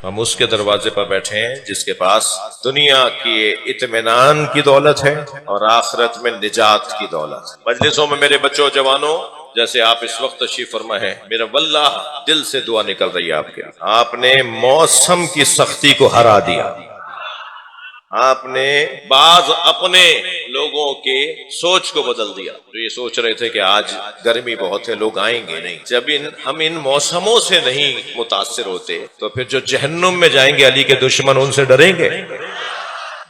ہم اس کے دروازے پر بیٹھے ہیں جس کے پاس دنیا کی اطمینان کی دولت ہے اور آخرت میں نجات کی دولت۔ مجلسوں میں میرے بچوں جوانوں، جیسے آپ اس وقت تشریف فرما ہے، میرا واللہ دل سے دعا نکل رہی ہے آپ کے لیے۔ آپ نے موسم کی سختی کو ہرا دیا، آپ نے بعض اپنے لوگوں کے سوچ کو بدل دیا جو یہ سوچ رہے تھے کہ آج گرمی بہت ہے، لوگ آئیں گے نہیں۔ جب ہم ان موسموں سے نہیں متاثر ہوتے تو پھر جو جہنم میں جائیں گے علی کے دشمن، ان سے ڈریں گے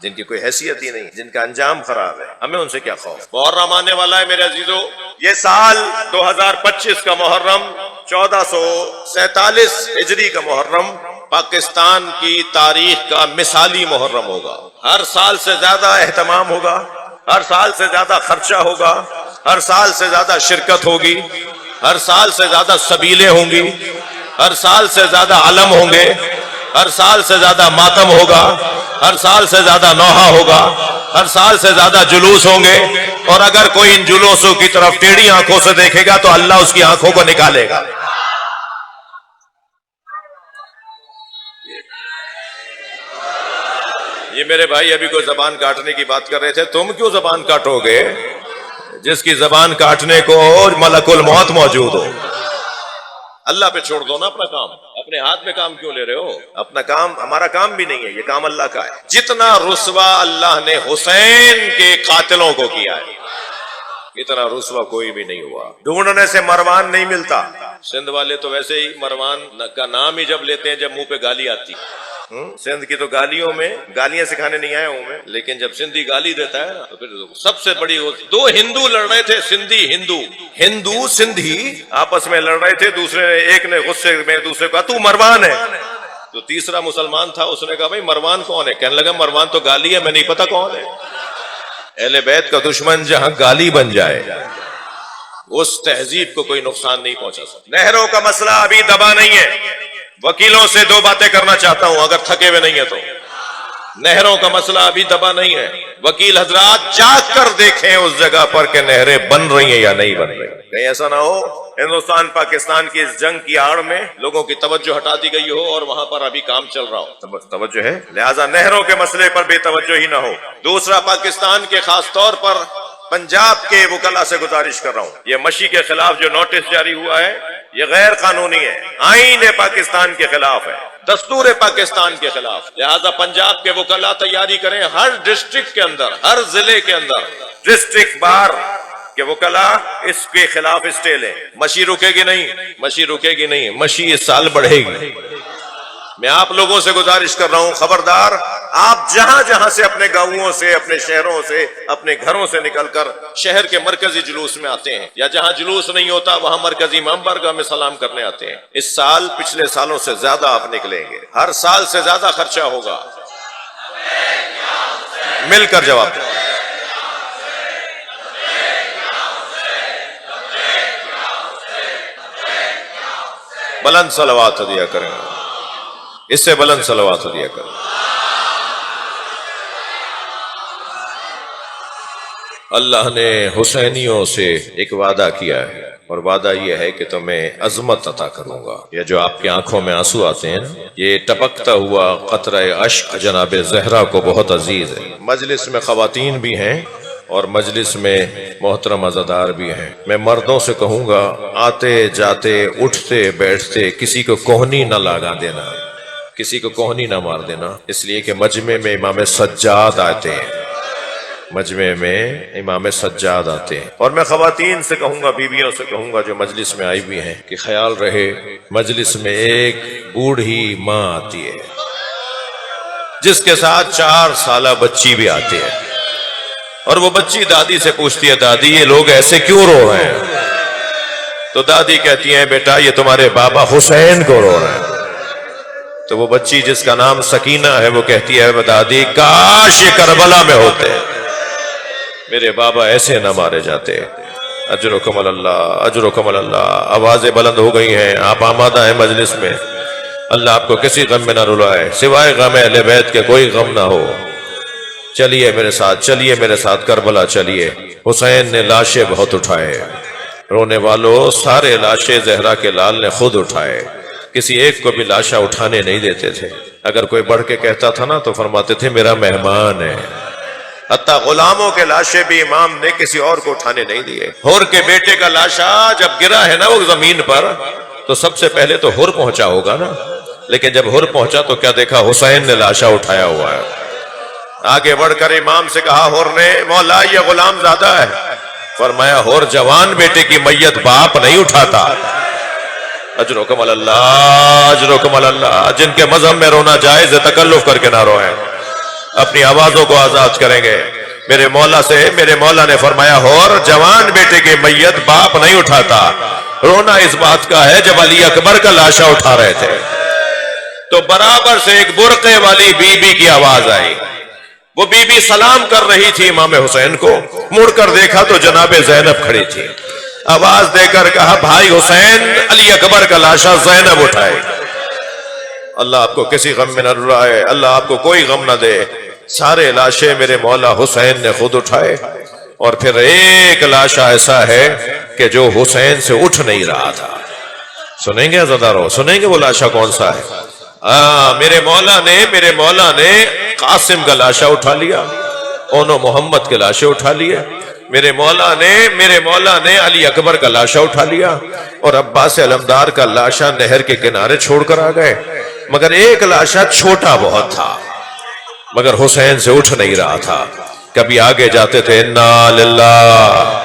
جن کی کوئی حیثیت ہی نہیں، جن کا انجام خراب ہے، ہمیں ان سے کیا خوف۔ محرم آنے والا ہے میرے عزیزو، یہ سال 2025 کا محرم 1447 ہجری کا محرم پاکستان کی تاریخ کا مثالی محرم ہوگا۔ ہر سال سے زیادہ اہتمام ہوگا، ہر سال سے زیادہ خرچہ ہوگا، ہر سال سے زیادہ شرکت ہوگی، ہر سال سے زیادہ سبیلیں ہوں گی، ہر سال سے زیادہ علم ہوں گے، ہر سال سے زیادہ ماتم ہوگا، ہر سال سے زیادہ نوحہ ہوگا، ہر سال سے زیادہ جلوس ہوں گے، اور اگر کوئی ان جلوسوں کی طرف ٹیڑھی آنکھوں سے دیکھے گا تو اللہ اس کی آنکھوں کو نکالے گا۔ یہ میرے بھائی ابھی کوئی زبان کاٹنے کی بات کر رہے تھے، تم کیوں زبان کاٹو گے جس کی زبان کاٹنے کو ملک الموت موجود ہو؟ اللہ پہ چھوڑ دو نا اپنا کام، اپنے ہاتھ میں کام کیوں لے رہے ہو؟ اپنا کام ہمارا کام بھی نہیں ہے، یہ کام اللہ کا ہے۔ جتنا رسوا اللہ نے حسین کے قاتلوں کو کیا ہے اتنا رسوا کوئی بھی نہیں ہوا۔ ڈھونڈنے سے مروان نہیں ملتا۔ سندھ والے تو ویسے ہی مروان کا نام ہی جب لیتے ہیں جب منہ پہ گالی آتی، سندھ کی تو گالیوں میں گالیاں سکھانے نہیں آیا ہوں میں، لیکن جب سندھی گالی دیتا ہے نا تو پھر سب سے بڑی دو ہندو لڑ رہے تھے، سندھی ہندو سندھی آپس میں لڑ رہے تھے، ایک نے غصے میں دوسرے کو کہا تو مروان ہے، تو تیسرا مسلمان تھا، اس نے کہا بھائی مروان کون ہے؟ کہنے لگا مروان تو گالی ہے، میں نہیں پتا کون ہے۔ اہل بیت کا دشمن جہاں گالی بن جائے اس تہذیب کو کوئی نقصان نہیں پہنچا سکتا۔ نہروں کا مسئلہ ابھی دبا نہیں ہے، وکیلوں سے دو باتیں کرنا چاہتا ہوں اگر تھکے ہوئے نہیں ہے تو۔ نہروں کا مسئلہ ابھی دبا نہیں ہے، وکیل حضرات جا کر دیکھیں اس جگہ پر کہ نہریں بن رہی ہیں یا نہیں بن رہی۔ کہیں ایسا نہ ہو ہندوستان پاکستان کی اس جنگ کی آڑ میں لوگوں کی توجہ ہٹا دی گئی ہو اور وہاں پر ابھی کام چل رہا ہو۔ توجہ ہے، لہٰذا نہروں کے مسئلے پر بے توجہ ہی نہ ہو۔ دوسرا، پاکستان کے خاص طور پر پنجاب کے وکلا سے گزارش کر رہا ہوں، یہ مشی کے خلاف جو نوٹس جاری ہوا ہے یہ غیر قانونی ہے، آئین پاکستان کے خلاف ہے، دستور پاکستان کے خلاف۔ لہذا پنجاب کے وکلا تیاری کریں، ہر ڈسٹرکٹ کے اندر، ہر ضلع کے اندر ڈسٹرکٹ بار کے وکلا اس کے خلاف اسٹے لیں۔ مشی رکے گی نہیں، مشی رکے گی نہیں، مشی اس سال بڑھے گی۔ میں آپ لوگوں سے گزارش کر رہا ہوں، خبردار آپ جہاں جہاں سے اپنے گاؤں سے، اپنے شہروں سے، اپنے گھروں سے نکل کر شہر کے مرکزی جلوس میں آتے ہیں یا جہاں جلوس نہیں ہوتا وہاں مرکزی امام بارگاہ میں سلام کرنے آتے ہیں، اس سال پچھلے سالوں سے زیادہ آپ نکلیں گے، ہر سال سے زیادہ خرچہ ہوگا۔ مل کر جواب دیں۔ بلند صلوات دیا کریں، اس سے بلند صلوات دیا کریں۔ اللہ نے حسینیوں سے ایک وعدہ کیا ہے اور وعدہ یہ ہے کہ تمہیں عظمت عطا کروں گا۔ یہ جو آپ کی آنکھوں میں آنسو آتے ہیں نا، یہ ٹپکتا ہوا قطرہ اشک جناب زہرا کو بہت عزیز ہے۔ مجلس میں خواتین بھی ہیں اور مجلس میں محترم عزادار بھی ہیں۔ میں مردوں سے کہوں گا آتے جاتے اٹھتے بیٹھتے کسی کو کوہنی نہ لگا دینا، کسی کو کوہنی نہ مار دینا، اس لیے کہ مجمع میں امام سجاد آتے ہیں، مجمع میں امام سجاد آتے ہیں۔ اور میں خواتین سے کہوں گا، بیویوں سے کہوں گا جو مجلس میں آئی بھی ہیں کہ خیال رہے مجلس میں ایک بوڑھی ماں آتی ہے جس کے ساتھ 4 سالہ بچی بھی آتی ہے، اور وہ بچی دادی سے پوچھتی ہے دادی یہ لوگ ایسے کیوں رو رہے ہیں؟ تو دادی کہتی ہیں بیٹا یہ تمہارے بابا حسین کو رو رہے ہیں۔ تو وہ بچی جس کا نام سکینہ ہے وہ کہتی ہے دادی کاش یہ کربلا میں ہوتے، میرے بابا ایسے نہ مارے جاتے۔ اجرکم اللہ، اجرکم اللہ۔ آوازیں بلند ہو گئی ہیں، آپ آمادہ ہیں مجلس میں، اللہ آپ کو کسی غم میں نہ رلائے، سوائے غم اہل بیت کے کوئی غم نہ ہو۔ چلیے میرے ساتھ، چلیے میرے ساتھ کربلا چلیے۔ حسین نے لاشیں بہت اٹھائے، رونے والوں سارے لاشیں زہرا کے لال نے خود اٹھائے، کسی ایک کو بھی لاشا اٹھانے نہیں دیتے تھے. اگر کوئی بڑھ کے کہتا تھا نا تو فرماتے تھے میرا مہمان ہے. حتیٰ غلاموں کے لاشے بھی امام نے کسی اور کو اٹھانے نہیں دیے. حر کے بیٹے کا لاشا جب گرا ہے نا وہ زمین پر تو سب سے پہلے تو حر پہنچا ہوگا نا, لیکن جب حر پہنچا تو کیا دیکھا, حسین نے لاشا اٹھایا ہوا ہے. آگے بڑھ کر امام سے کہا حر نے, مولا یہ غلام زیادہ ہے. فرمایا حر جوان بیٹے کی میت باپ نہیں اٹھاتا. اجرکم اللہ, اجرکم اللہ. جن کے مذہب میں رونا جائز ہے تکلف کر کے نہ روئیں, اپنی آوازوں کو آزاد کریں گے. میرے مولا نے فرمایا حر جوان بیٹے کی میت باپ نہیں اٹھاتا. رونا اس بات کا ہے جب علی اکبر کا لاشا اٹھا رہے تھے تو برابر سے ایک برقعے والی بی بی کی آواز آئی. وہ بی بی سلام کر رہی تھی امام حسین کو, مڑ کر دیکھا تو جناب زینب کھڑی تھی. آواز دے کر کہا بھائی حسین, علی اکبر کا لاشا زینب اٹھائے. اللہ آپ کو کسی غم میں نہ رلائے, اللہ آپ کو کوئی غم نہ دے. سارے لاشے میرے مولا حسین نے خود اٹھائے, اور پھر ایک لاشا ایسا ہے کہ جو حسین سے اٹھ نہیں رہا تھا. سنیں گے عزادارو, سنیں گے وہ لاشا کون سا ہے. میرے مولا نے قاسم کا لاشا اٹھا لیا, اونو محمد کے لاشے اٹھا لیے. میرے مولا نے علی اکبر کا لاشا اٹھا لیا, اور عباس علمدار کا لاشا نہر کے کنارے چھوڑ کر آ گئے. مگر ایک لاشا چھوٹا بہت تھا, مگر حسین سے اٹھ نہیں رہا تھا. کبھی آگے جاتے تھے انا للہ,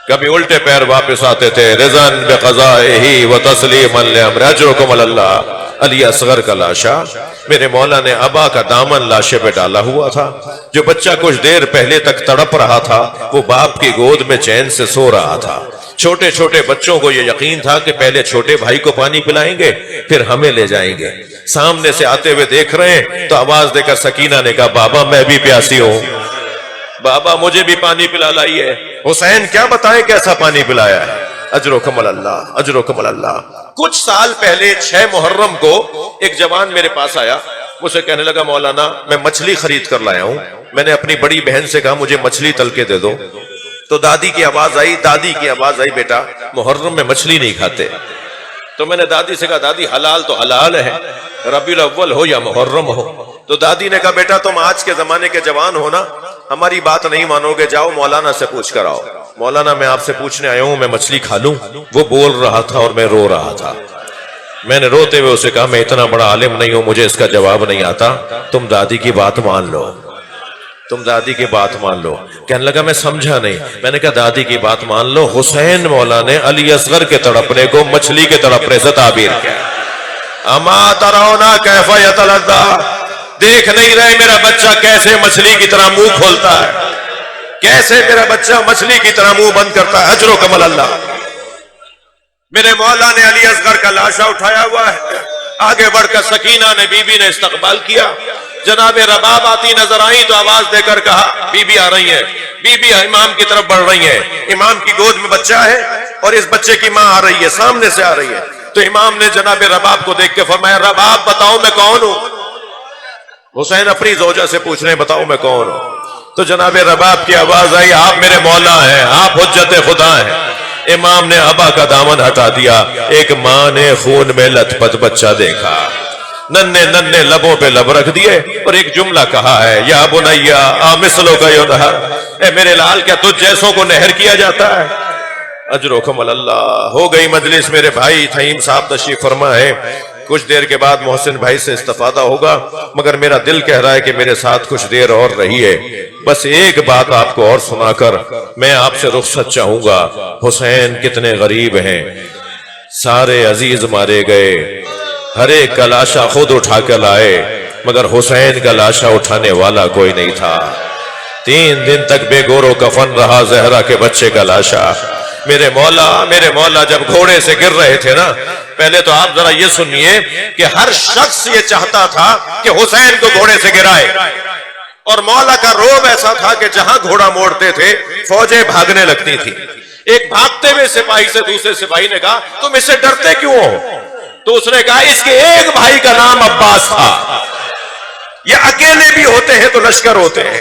کبھی الٹے پیر واپس آتے تھے رضاً بقضائہ وتسلیما لامرہ. اجرکم اللہ. علی اصغر کا لاشا, میرے مولا نے ابا کا دامن لاشے پہ ڈالا ہوا تھا. جو بچہ کچھ دیر پہلے تک تڑپ رہا تھا وہ باپ کی گود میں چین سے سو رہا تھا. چھوٹے چھوٹے بچوں کو یہ یقین تھا کہ پہلے چھوٹے بھائی کو پانی پلائیں گے پھر ہمیں لے جائیں گے. سامنے سے آتے ہوئے دیکھ رہے ہیں تو آواز دے کر سکینہ نے کہا بابا میں بھی پیاسی ہوں, بابا مجھے بھی پانی پلا لائیے. حسین کیا بتائیں کیسا پانی پلایا ہے. اجرکم اللہ, اجرکم اللہ. کچھ سال پہلے 6 محرم کو ایک جوان میرے پاس آیا, مجھ سے کہنے لگا مولانا میں مچھلی خرید کر لایا ہوں. میں نے اپنی بڑی بہن سے کہا مجھے مچھلی تل کے دے دو. تو دادی کی آواز آئی بیٹا محرم میں مچھلی نہیں کھاتے. تو میں نے دادی سے کہا دادی حلال تو حلال ہے, ربیع الاول ہو یا محرم ہو. تو دادی نے کہا بیٹا تم آج کے زمانے کے جوان ہو نا, ہماری بات نہیں مانو گے, جاؤ مولانا سے پوچھ کر آؤ. مولانا میں آپ سے پوچھنے آیا ہوں میں مچھلی کھا لوں. وہ بول رہا تھا اور میں رو رہا تھا. میں نے روتے ہوئے اسے کہا میں اتنا بڑا عالم نہیں ہوں, مجھے اس کا جواب نہیں آتا, تم دادی کی بات مان لو, تم دادی کی بات مان لو. کہنے لگا میں سمجھا نہیں. میں نے کہا دادی کی بات مان لو. حسین مولا نے علی اصغر کے تڑپنے کو مچھلی کے تڑپنے سے تعبیر کیا. اما ترونا کیف یتلذا, دیکھ نہیں رہے میرا بچہ کیسے مچھلی کی طرح منہ کھولتا ہے, کیسے میرا بچہ مچھلی کی طرح منہ بند کرتا ہے. اجرکم اللہ. میرے مولا نے علی اصغر کا لاشا اٹھایا ہوا ہے. آگے بڑھ کر سکینہ نے بی بی نے استقبال کیا. جناب رباب آتی نظر آئی تو آواز دے کر کہا بی بی آ رہی ہے. بی بی امام کی طرف بڑھ رہی ہے. امام کی گود میں بچہ ہے اور اس بچے کی ماں آ رہی ہے, سامنے سے آ رہی ہے. تو امام نے جناب رباب کو دیکھ کے فرمایا رباب بتاؤ میں کون ہوں. حسین اپنی زوجہ سے پوچھ رہے ہیں بتاؤ میں کون ہوں. تو جناب رباب کی آواز آئی آپ میرے مولا ہیں, آپ حجت خدا ہیں. امام نے ابا کا دامن ہٹا دیا. ایک ماں نے خون میں لت پت بچہ دیکھا, ننے لبوں پہ لب رکھ دیے اور ایک جملہ کہا ہے یا بنیا مثلو کا ینہر, اے میرے لال کیا تجھ جیسوں کو نہر کیا جاتا ہے. اجرکم اللہ. ہو گئی مجلس. میرے بھائی تھیم صاحب تشریف فرما ہے. کچھ دیر کے بعد محسن بھائی سے استفادہ ہوگا, مگر میرا دل کہہ رہا ہے کہ میرے ساتھ کچھ دیر اور رہیے. بس ایک بات آپ کو اور سنا کر میں آپ سے رخصت چاہوں گا. حسین کتنے غریب ہیں, سارے عزیز مارے گئے, ہر ایک کا لاشا خود اٹھا کر لائے, مگر حسین کا لاشا اٹھانے والا کوئی نہیں تھا. 3 دن تک بے گور و کفن رہا زہرا کے بچے کا لاشا. میرے مولا جب گھوڑے سے گر رہے تھے نا, پہلے تو آپ ذرا یہ سنیے کہ ہر شخص یہ چاہتا تھا کہ حسین کو گھوڑے سے گرائے, اور مولا کا روب ایسا تھا کہ جہاں گھوڑا موڑتے تھے فوجیں بھاگنے لگتی تھی. ایک بھاگتے ہوئے سپاہی سے دوسرے سپاہی نے کہا تم اس سے ڈرتے کیوں ہو؟ تو اس نے کہا اس کے ایک بھائی کا نام عباس تھا, یہ اکیلے بھی ہوتے ہیں تو لشکر ہوتے ہیں,